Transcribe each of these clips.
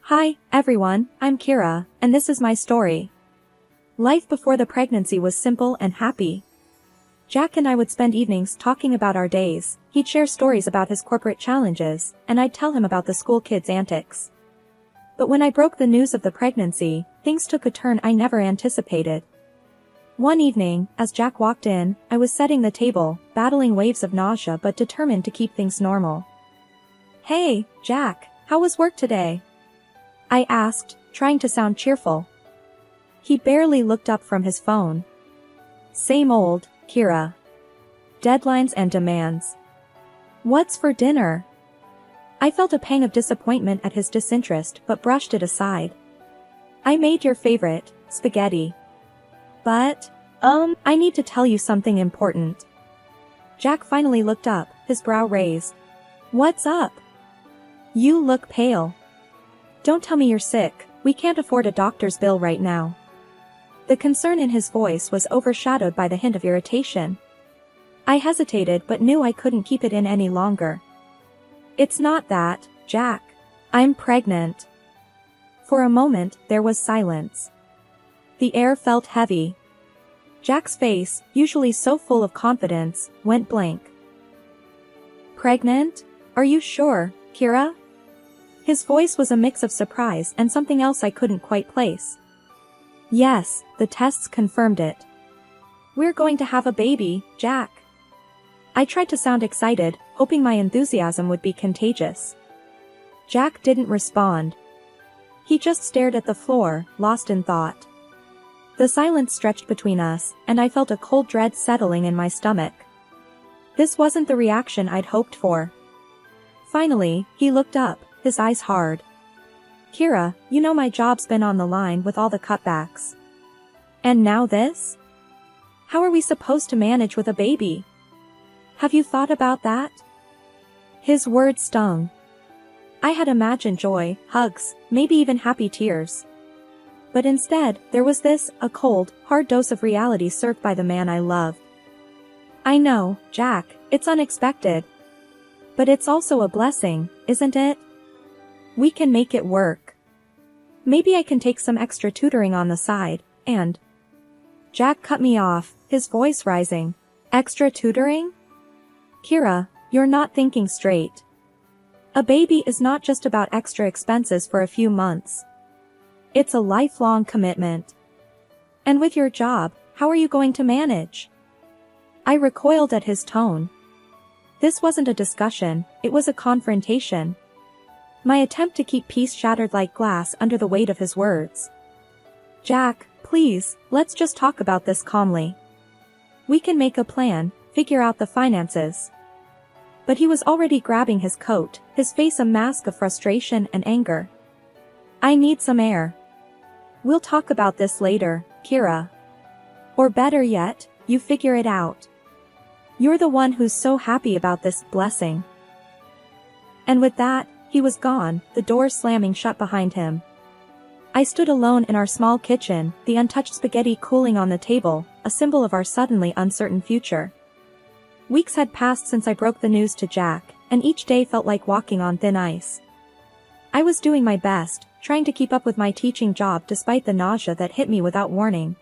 Hi, everyone, I'm Kira, and this is my story. Life before the pregnancy was simple and happy. Jack and I would spend evenings talking about our days, he'd share stories about his corporate challenges, and I'd tell him about the school kids' antics. But when I broke the news of the pregnancy, things took a turn I never anticipated. One evening, as Jack walked in, I was setting the table, battling waves of nausea but determined to keep things normal. "Hey, Jack, how was work today?" I asked, trying to sound cheerful. He barely looked up from his phone. "Same old, Kira. Deadlines and demands. What's for dinner?" I felt a pang of disappointment at his disinterest but brushed it aside. "I made your favorite, spaghetti. But, I need to tell you something important." Jack finally looked up, his brow raised. "What's up? You look pale. Don't tell me you're sick, we can't afford a doctor's bill right now." The concern in his voice was overshadowed by the hint of irritation. I hesitated but knew I couldn't keep it in any longer. "It's not that, Jack. I'm pregnant." For a moment, there was silence. The air felt heavy. Jack's face, usually so full of confidence, went blank. "Pregnant? Are you sure, Kira?" His voice was a mix of surprise and something else I couldn't quite place. "Yes, the tests confirmed it. We're going to have a baby, Jack." I tried to sound excited, hoping my enthusiasm would be contagious. Jack didn't respond. He just stared at the floor, lost in thought. The silence stretched between us, and I felt a cold dread settling in my stomach. This wasn't the reaction I'd hoped for. Finally, he looked up, his eyes hard. "Kira, you know my job's been on the line with all the cutbacks. And now this? How are we supposed to manage with a baby? Have you thought about that?" His words stung. I had imagined joy, hugs, maybe even happy tears. But instead, there was this, a cold, hard dose of reality served by the man I love. "I know, Jack, it's unexpected. But it's also a blessing, isn't it? We can make it work. Maybe I can take some extra tutoring on the side, and..." Jack cut me off, his voice rising. "Extra tutoring? Kira, you're not thinking straight. A baby is not just about extra expenses for a few months. It's a lifelong commitment. And with your job, how are you going to manage?" I recoiled at his tone. This wasn't a discussion, it was a confrontation. My attempt to keep peace shattered like glass under the weight of his words. "Jack, please, let's just talk about this calmly. We can make a plan, figure out the finances." But he was already grabbing his coat, his face a mask of frustration and anger. "I need some air. We'll talk about this later, Kira. Or better yet, you figure it out. You're the one who's so happy about this blessing." And with that, he was gone, the door slamming shut behind him. I stood alone in our small kitchen, the untouched spaghetti cooling on the table, a symbol of our suddenly uncertain future. Weeks had passed since I broke the news to Jack, and each day felt like walking on thin ice. I was doing my best, trying to keep up with my teaching job despite the nausea that hit me without warning.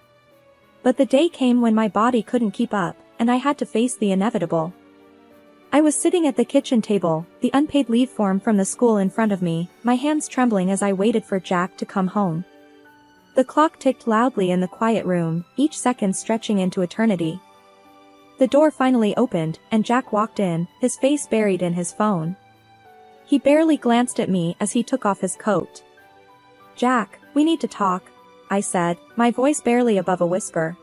But the day came when my body couldn't keep up, and I had to face the inevitable. I was sitting at the kitchen table, the unpaid leave form from the school in front of me, my hands trembling as I waited for Jack to come home. The clock ticked loudly in the quiet room, each second stretching into eternity. The door finally opened, and Jack walked in, his face buried in his phone. He barely glanced at me as he took off his coat. "Jack, we need to talk," I said, my voice barely above a whisper.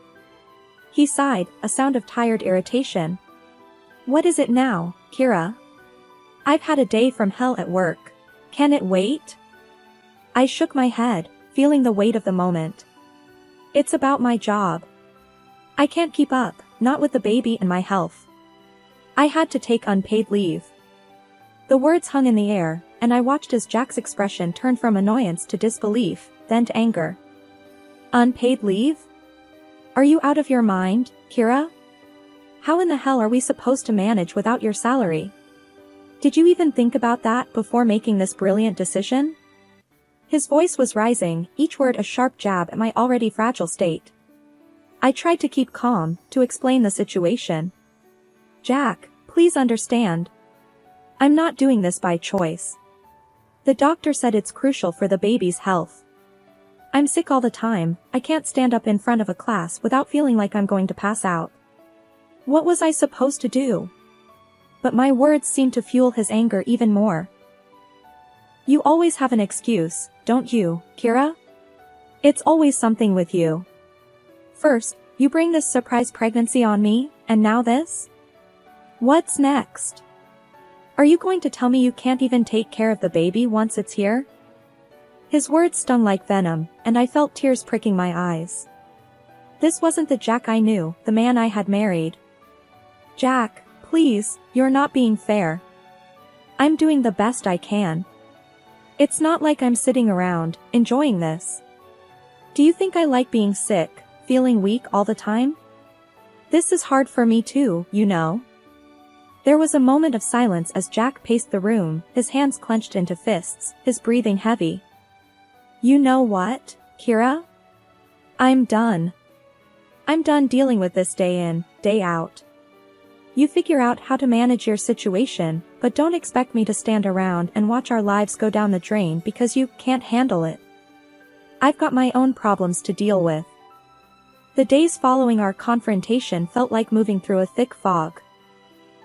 He sighed, a sound of tired irritation. "What is it now, Kira? I've had a day from hell at work. Can it wait?" I shook my head, feeling the weight of the moment. "It's about my job. I can't keep up, not with the baby and my health. I had to take unpaid leave." The words hung in the air, and I watched as Jack's expression turned from annoyance to disbelief, then to anger. "Unpaid leave? Are you out of your mind, Kira? How in the hell are we supposed to manage without your salary? Did you even think about that before making this brilliant decision?" His voice was rising, each word a sharp jab at my already fragile state. I tried to keep calm, to explain the situation. Jack, please understand. I'm not doing this by choice. The doctor said it's crucial for the baby's health. I'm sick all the time, I can't stand up in front of a class without feeling like I'm going to pass out. What was I supposed to do? But my words seemed to fuel his anger even more. You always have an excuse, don't you, Kira? It's always something with you. First, you bring this surprise pregnancy on me, and now this? What's next? Are you going to tell me you can't even take care of the baby once it's here? His words stung like venom, and I felt tears pricking my eyes. This wasn't the Jack I knew, the man I had married. Jack, please, you're not being fair. I'm doing the best I can. It's not like I'm sitting around, enjoying this. Do you think I like being sick, feeling weak all the time? This is hard for me too, you know. There was a moment of silence as Jack paced the room, his hands clenched into fists, his breathing heavy. You know what, Kira? I'm done. I'm done dealing with this day in, day out. You figure out how to manage your situation, but don't expect me to stand around and watch our lives go down the drain because you can't handle it. I've got my own problems to deal with. The days following our confrontation felt like moving through a thick fog.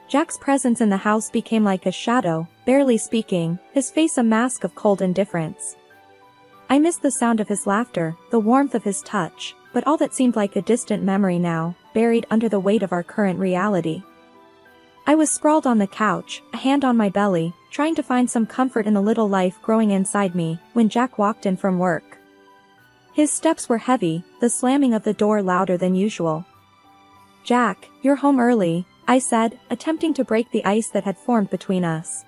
Jack's presence in the house became like a shadow, barely speaking, his face a mask of cold indifference. I missed the sound of his laughter, the warmth of his touch, but all that seemed like a distant memory now, buried under the weight of our current reality. I was sprawled on the couch, a hand on my belly, trying to find some comfort in the little life growing inside me, when Jack walked in from work. His steps were heavy, the slamming of the door louder than usual. Jack, you're home early, I said, attempting to break the ice that had formed between us.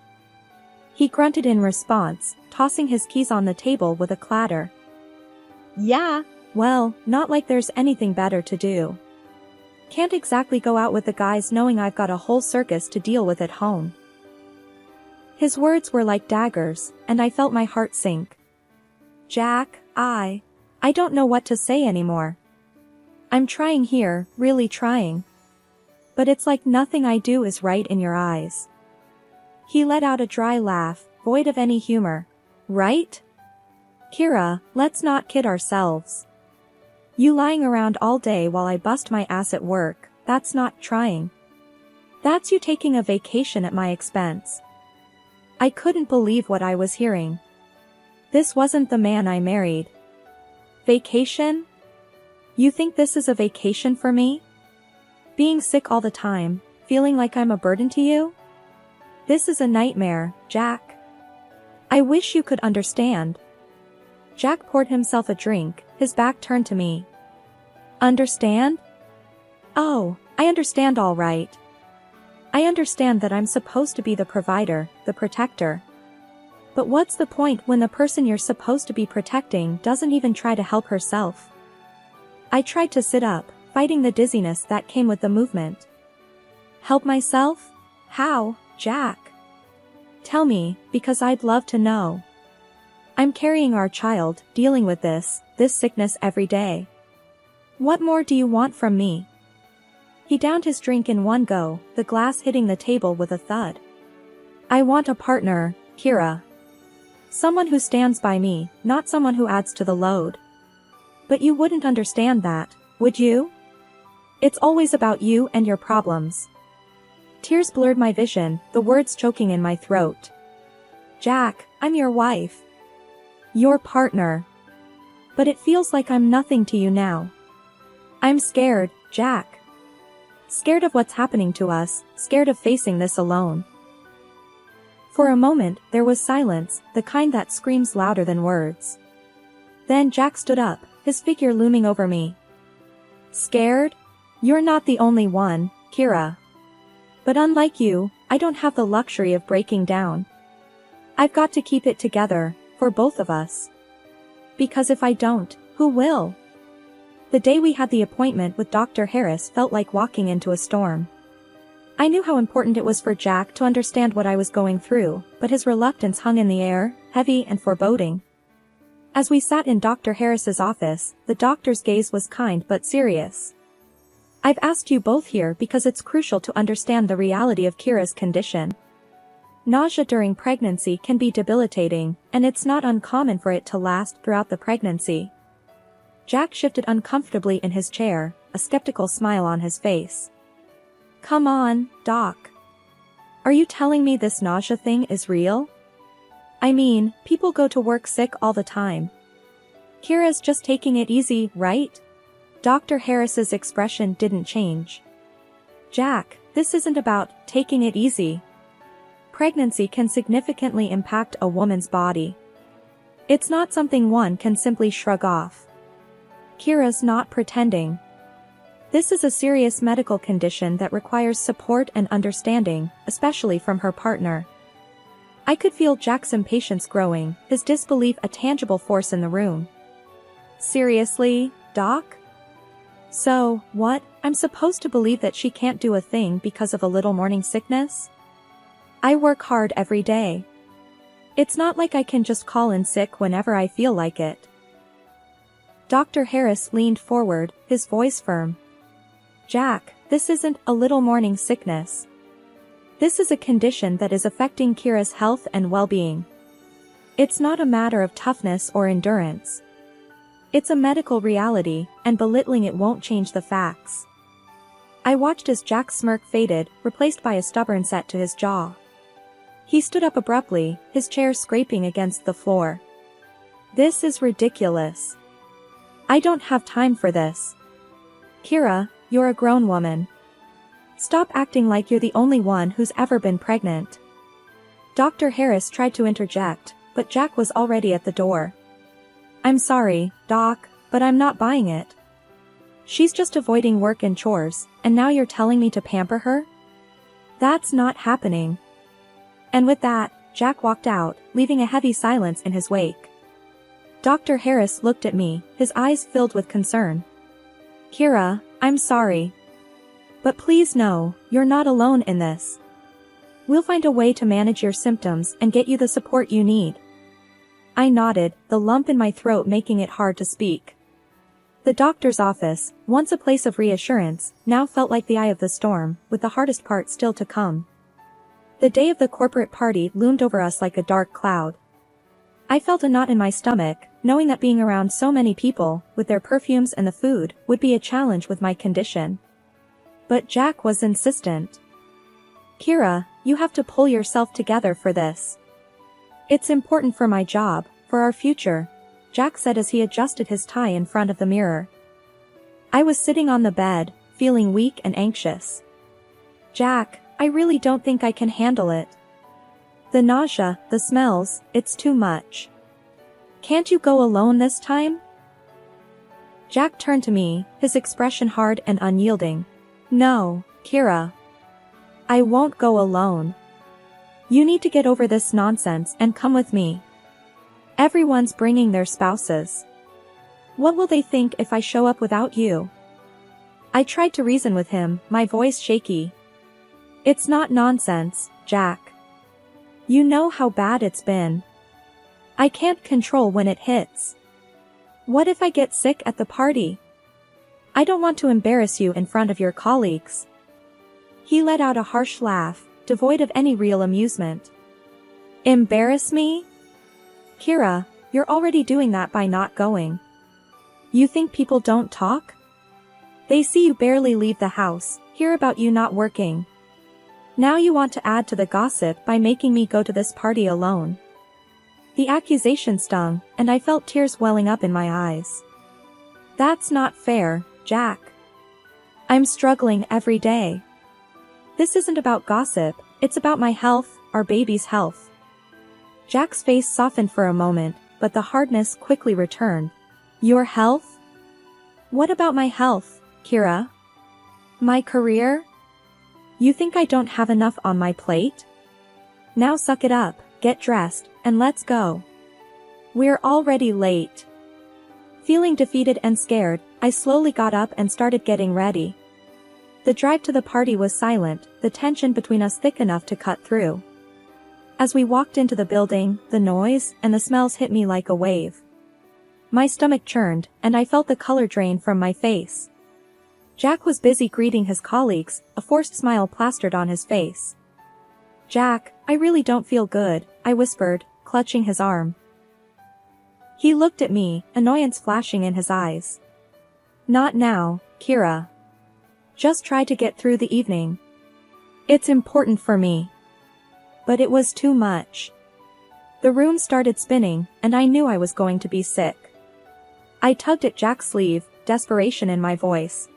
He grunted in response, tossing his keys on the table with a clatter. Yeah, well, not like there's anything better to do. Can't exactly go out with the guys knowing I've got a whole circus to deal with at home. His words were like daggers, and I felt my heart sink. Jack, I don't know what to say anymore. I'm trying here, really trying. But it's like nothing I do is right in your eyes. He let out a dry laugh, void of any humor. Right? Kira, let's not kid ourselves. You lying around all day while I bust my ass at work, that's not trying. That's you taking a vacation at my expense. I couldn't believe what I was hearing. This wasn't the man I married. Vacation? You think this is a vacation for me? Being sick all the time, feeling like I'm a burden to you? This is a nightmare, Jack. I wish you could understand. Jack poured himself a drink, his back turned to me. Understand? Oh, I understand all right. I understand that I'm supposed to be the provider, the protector. But what's the point when the person you're supposed to be protecting doesn't even try to help herself? I tried to sit up, fighting the dizziness that came with the movement. Help myself? How, Jack? Tell me, because I'd love to know. I'm carrying our child, dealing with this sickness every day. What more do you want from me? He downed his drink in one go, the glass hitting the table with a thud. I want a partner, Kira. Someone who stands by me, not someone who adds to the load. But you wouldn't understand that, would you? It's always about you and your problems. Tears blurred my vision, the words choking in my throat. Jack, I'm your wife. Your partner. But it feels like I'm nothing to you now. I'm scared, Jack. Scared of what's happening to us, scared of facing this alone. For a moment, there was silence, the kind that screams louder than words. Then Jack stood up, his figure looming over me. Scared? You're not the only one, Kira. But unlike you, I don't have the luxury of breaking down. I've got to keep it together, for both of us. Because if I don't, who will? The day we had the appointment with Dr. Harris felt like walking into a storm. I knew how important it was for Jack to understand what I was going through, but his reluctance hung in the air, heavy and foreboding. As we sat in Dr. Harris's office, the doctor's gaze was kind but serious. I've asked you both here because it's crucial to understand the reality of Kira's condition. Nausea during pregnancy can be debilitating, and it's not uncommon for it to last throughout the pregnancy. Jack shifted uncomfortably in his chair, a skeptical smile on his face. Come on, Doc. Are you telling me this nausea thing is real? I mean, people go to work sick all the time. Kira's just taking it easy, right? Dr. Harris's expression didn't change. Jack, this isn't about taking it easy. Pregnancy can significantly impact a woman's body. It's not something one can simply shrug off. Kira's not pretending. This is a serious medical condition that requires support and understanding, especially from her partner. I could feel Jack's impatience growing, his disbelief a tangible force in the room. Seriously, Doc? So, what, I'm supposed to believe that she can't do a thing because of a little morning sickness? I work hard every day. It's not like I can just call in sick whenever I feel like it. Dr. Harris leaned forward, his voice firm. Jack, this isn't a little morning sickness. This is a condition that is affecting Kira's health and well-being. It's not a matter of toughness or endurance. It's a medical reality, and belittling it won't change the facts. I watched as Jack's smirk faded, replaced by a stubborn set to his jaw. He stood up abruptly, his chair scraping against the floor. This is ridiculous. I don't have time for this. Kira, you're a grown woman. Stop acting like you're the only one who's ever been pregnant. Dr. Harris tried to interject, but Jack was already at the door. I'm sorry, Doc, but I'm not buying it. She's just avoiding work and chores, and now you're telling me to pamper her? That's not happening. And with that, Jack walked out, leaving a heavy silence in his wake. Dr. Harris looked at me, his eyes filled with concern. Kira, I'm sorry. But please know, you're not alone in this. We'll find a way to manage your symptoms and get you the support you need. I nodded, the lump in my throat making it hard to speak. The doctor's office, once a place of reassurance, now felt like the eye of the storm, with the hardest part still to come. The day of the corporate party loomed over us like a dark cloud. I felt a knot in my stomach, knowing that being around so many people, with their perfumes and the food, would be a challenge with my condition. But Jack was insistent. Kira, you have to pull yourself together for this. It's important for my job, for our future, Jack said as he adjusted his tie in front of the mirror. I was sitting on the bed, feeling weak and anxious. Jack, I really don't think I can handle it. The nausea, the smells, it's too much. Can't you go alone this time? Jack turned to me, his expression hard and unyielding. No, Kira. I won't go alone. You need to get over this nonsense and come with me. Everyone's bringing their spouses. What will they think if I show up without you? I tried to reason with him, my voice shaky. It's not nonsense, Jack. You know how bad it's been. I can't control when it hits. What if I get sick at the party? I don't want to embarrass you in front of your colleagues. He let out a harsh laugh, devoid of any real amusement. Embarrass me? Kira, you're already doing that by not going. You think people don't talk? They see you barely leave the house, hear about you not working. Now you want to add to the gossip by making me go to this party alone. The accusation stung, and I felt tears welling up in my eyes. That's not fair, Jack. I'm struggling every day. This isn't about gossip, it's about my health, our baby's health. Jack's face softened for a moment, but the hardness quickly returned. Your health? What about my health, Kira? My career? You think I don't have enough on my plate? Now suck it up, get dressed, and let's go. We're already late. Feeling defeated and scared, I slowly got up and started getting ready. The drive to the party was silent, the tension between us thick enough to cut through. As we walked into the building, the noise and the smells hit me like a wave. My stomach churned, and I felt the color drain from my face. Jack was busy greeting his colleagues, a forced smile plastered on his face. "Jack, I really don't feel good," I whispered, clutching his arm. He looked at me, annoyance flashing in his eyes. "Not now, Kira. Just try to get through the evening. It's important for me." But it was too much. The room started spinning, and I knew I was going to be sick. I tugged at Jack's sleeve, desperation in my voice.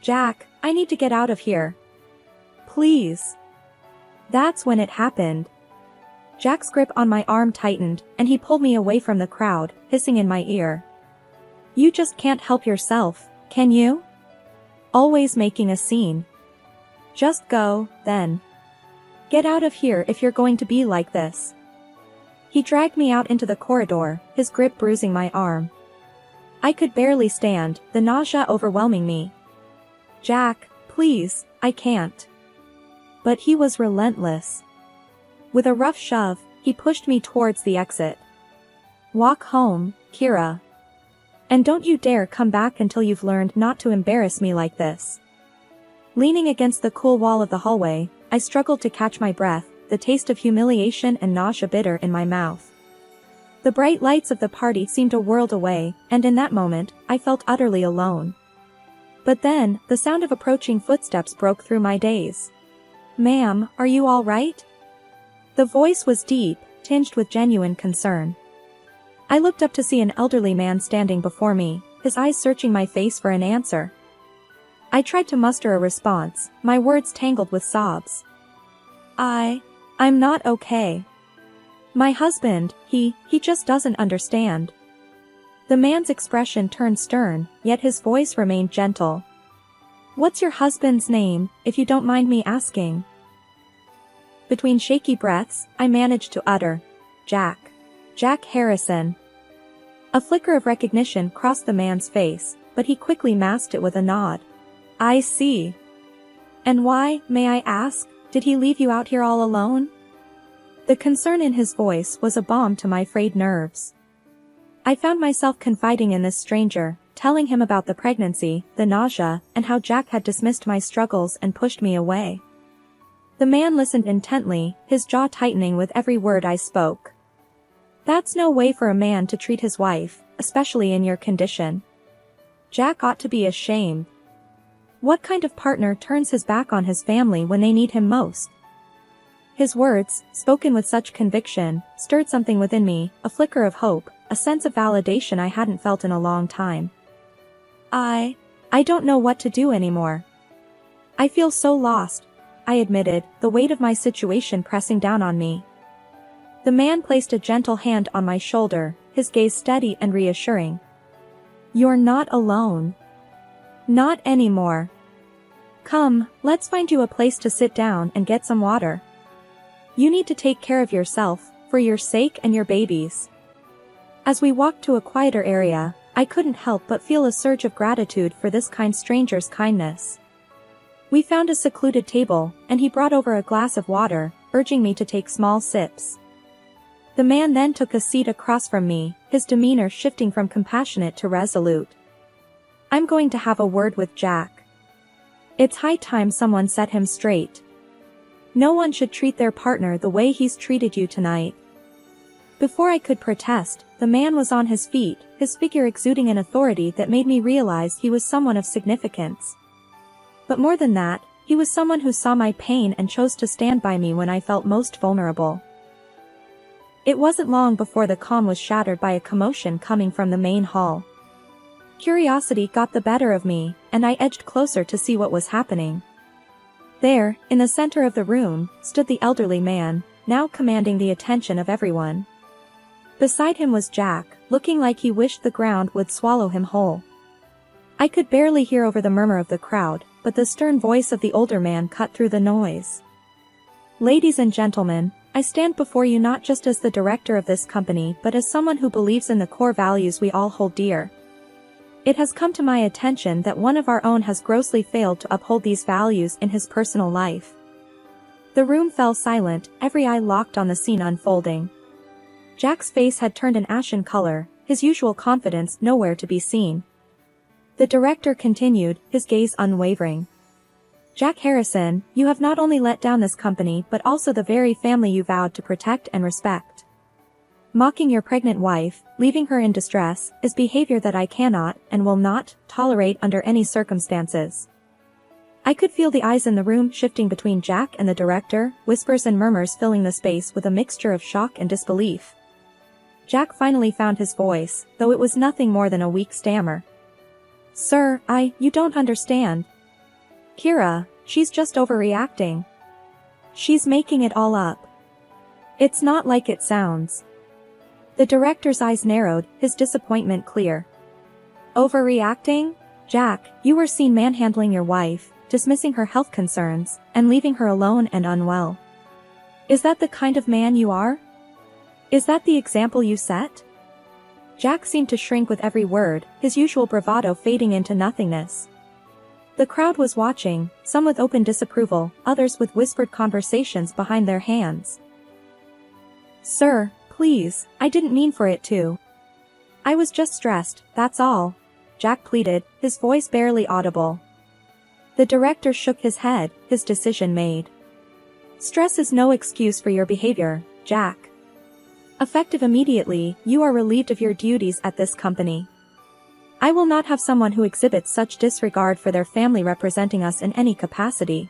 "Jack, I need to get out of here. Please." That's when it happened. Jack's grip on my arm tightened, and he pulled me away from the crowd, hissing in my ear. "You just can't help yourself, can you? Always making a scene. Just go, then. Get out of here if you're going to be like this." He dragged me out into the corridor, his grip bruising my arm. I could barely stand, the nausea overwhelming me. "Jack, please, I can't." But he was relentless. With a rough shove, he pushed me towards the exit. "Walk home, Kira. And don't you dare come back until you've learned not to embarrass me like this." Leaning against the cool wall of the hallway, I struggled to catch my breath, the taste of humiliation and nausea bitter in my mouth. The bright lights of the party seemed a world away, and in that moment, I felt utterly alone. But then, the sound of approaching footsteps broke through my daze. "Ma'am, are you all right?" The voice was deep, tinged with genuine concern. I looked up to see an elderly man standing before me, his eyes searching my face for an answer. I tried to muster a response, my words tangled with sobs. I'm not okay. My husband, he just doesn't understand." The man's expression turned stern, yet his voice remained gentle. "What's your husband's name, if you don't mind me asking?" Between shaky breaths, I managed to utter, "Jack. Jack Harrison." A flicker of recognition crossed the man's face, but he quickly masked it with a nod. "I see. And why, may I ask, did he leave you out here all alone?" The concern in his voice was a balm to my frayed nerves. I found myself confiding in this stranger, telling him about the pregnancy, the nausea, and how Jack had dismissed my struggles and pushed me away. The man listened intently, his jaw tightening with every word I spoke. "That's no way for a man to treat his wife, especially in your condition. Jack ought to be ashamed. What kind of partner turns his back on his family when they need him most?" His words, spoken with such conviction, stirred something within me, a flicker of hope, a sense of validation I hadn't felt in a long time. I don't know what to do anymore. I feel so lost," I admitted, the weight of my situation pressing down on me. The man placed a gentle hand on my shoulder, his gaze steady and reassuring. "You're not alone. Not anymore. Come, let's find you a place to sit down and get some water. You need to take care of yourself, for your sake and your baby's." As we walked to a quieter area, I couldn't help but feel a surge of gratitude for this kind stranger's kindness. We found a secluded table, and he brought over a glass of water, urging me to take small sips. The man then took a seat across from me, his demeanor shifting from compassionate to resolute. "I'm going to have a word with Jack. It's high time someone set him straight. No one should treat their partner the way he's treated you tonight." Before I could protest, the man was on his feet, his figure exuding an authority that made me realize he was someone of significance. But more than that, he was someone who saw my pain and chose to stand by me when I felt most vulnerable. It wasn't long before the calm was shattered by a commotion coming from the main hall. Curiosity got the better of me, and I edged closer to see what was happening. There, in the center of the room, stood the elderly man, now commanding the attention of everyone. Beside him was Jack, looking like he wished the ground would swallow him whole. I could barely hear over the murmur of the crowd, but the stern voice of the older man cut through the noise. "Ladies and gentlemen, I stand before you not just as the director of this company but as someone who believes in the core values we all hold dear. It has come to my attention that one of our own has grossly failed to uphold these values in his personal life." The room fell silent, every eye locked on the scene unfolding. Jack's face had turned an ashen color, his usual confidence nowhere to be seen. The director continued, his gaze unwavering. Jack Harrison, you have not only let down this company but also the very family you vowed to protect and respect. Mocking your pregnant wife, leaving her in distress, is behavior that I cannot, and will not, tolerate under any circumstances. I could feel the eyes in the room shifting between Jack and the director, whispers and murmurs filling the space with a mixture of shock and disbelief. Jack finally found his voice, though it was nothing more than a weak stammer. Sir, you don't understand. Kira, she's just overreacting. She's making it all up. It's not like it sounds. The director's eyes narrowed, his disappointment clear. Overreacting? Jack, you were seen manhandling your wife, dismissing her health concerns, and leaving her alone and unwell. Is that the kind of man you are? Is that the example you set? Jack seemed to shrink with every word, his usual bravado fading into nothingness. The crowd was watching, some with open disapproval, others with whispered conversations behind their hands. Sir, please, I didn't mean for it to. I was just stressed, that's all. Jack pleaded, his voice barely audible. The director shook his head, his decision made. Stress is no excuse for your behavior, Jack. Effective immediately, you are relieved of your duties at this company. I will not have someone who exhibits such disregard for their family representing us in any capacity.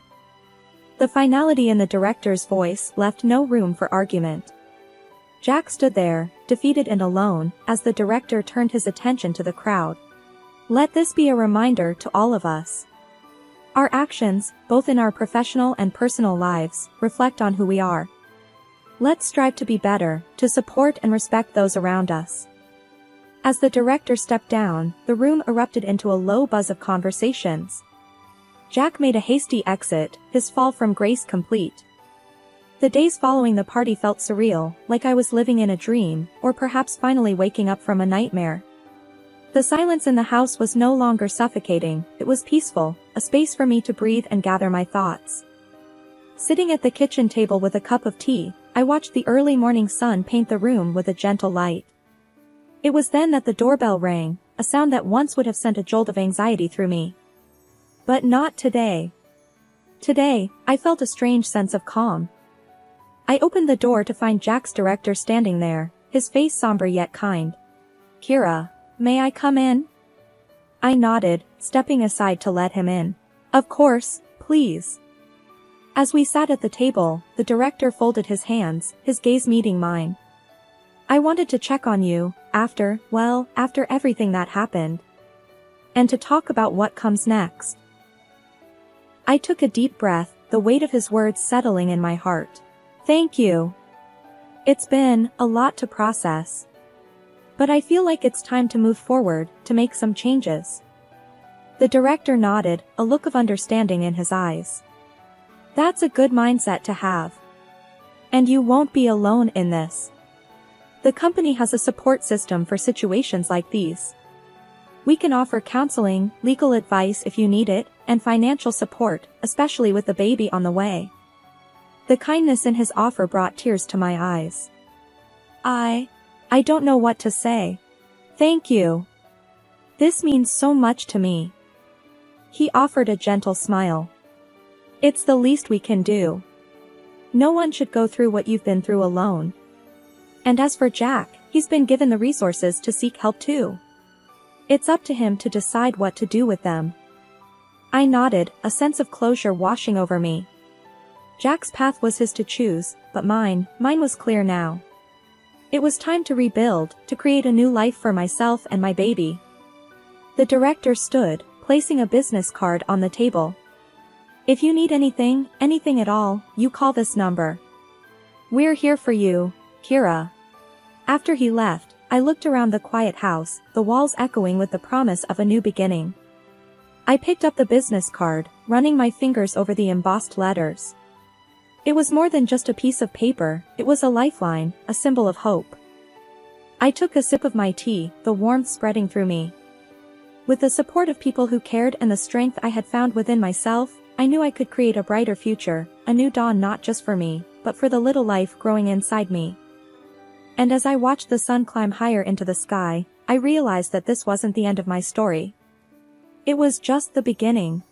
The finality in the director's voice left no room for argument. Jack stood there, defeated and alone, as the director turned his attention to the crowd. Let this be a reminder to all of us. Our actions, both in our professional and personal lives, reflect on who we are. Let's strive to be better, to support and respect those around us. As the director stepped down, the room erupted into a low buzz of conversations. Jack made a hasty exit, his fall from grace complete. The days following the party felt surreal, like I was living in a dream, or perhaps finally waking up from a nightmare. The silence in the house was no longer suffocating, it was peaceful, a space for me to breathe and gather my thoughts. Sitting at the kitchen table with a cup of tea, I watched the early morning sun paint the room with a gentle light. It was then that the doorbell rang, a sound that once would have sent a jolt of anxiety through me. But not today. Today, I felt a strange sense of calm. I opened the door to find Jack's director standing there, his face somber yet kind. Kira, may I come in? I nodded, stepping aside to let him in. Of course, please. As we sat at the table, the director folded his hands, his gaze meeting mine. I wanted to check on you, after everything that happened. And to talk about what comes next. I took a deep breath, the weight of his words settling in my heart. Thank you. It's been a lot to process. But I feel like it's time to move forward, to make some changes. The director nodded, a look of understanding in his eyes. That's a good mindset to have. And you won't be alone in this. The company has a support system for situations like these. We can offer counseling, legal advice if you need it, and financial support, especially with the baby on the way. The kindness in his offer brought tears to my eyes. I don't know what to say. Thank you. This means so much to me. He offered a gentle smile. It's the least we can do. No one should go through what you've been through alone. And as for Jack, he's been given the resources to seek help too. It's up to him to decide what to do with them. I nodded, a sense of closure washing over me. Jack's path was his to choose, but mine was clear now. It was time to rebuild, to create a new life for myself and my baby. The director stood, placing a business card on the table. If you need anything at all, you call this number. We're here for you, Kira. After he left, I looked around the quiet house, the walls echoing with the promise of a new beginning. I picked up the business card, running my fingers over the embossed letters. It was more than just a piece of paper, it was a lifeline, a symbol of hope. I took a sip of my tea, the warmth spreading through me. With the support of people who cared and the strength I had found within myself, I knew I could create a brighter future, a new dawn not just for me, but for the little life growing inside me. And as I watched the sun climb higher into the sky, I realized that this wasn't the end of my story. It was just the beginning.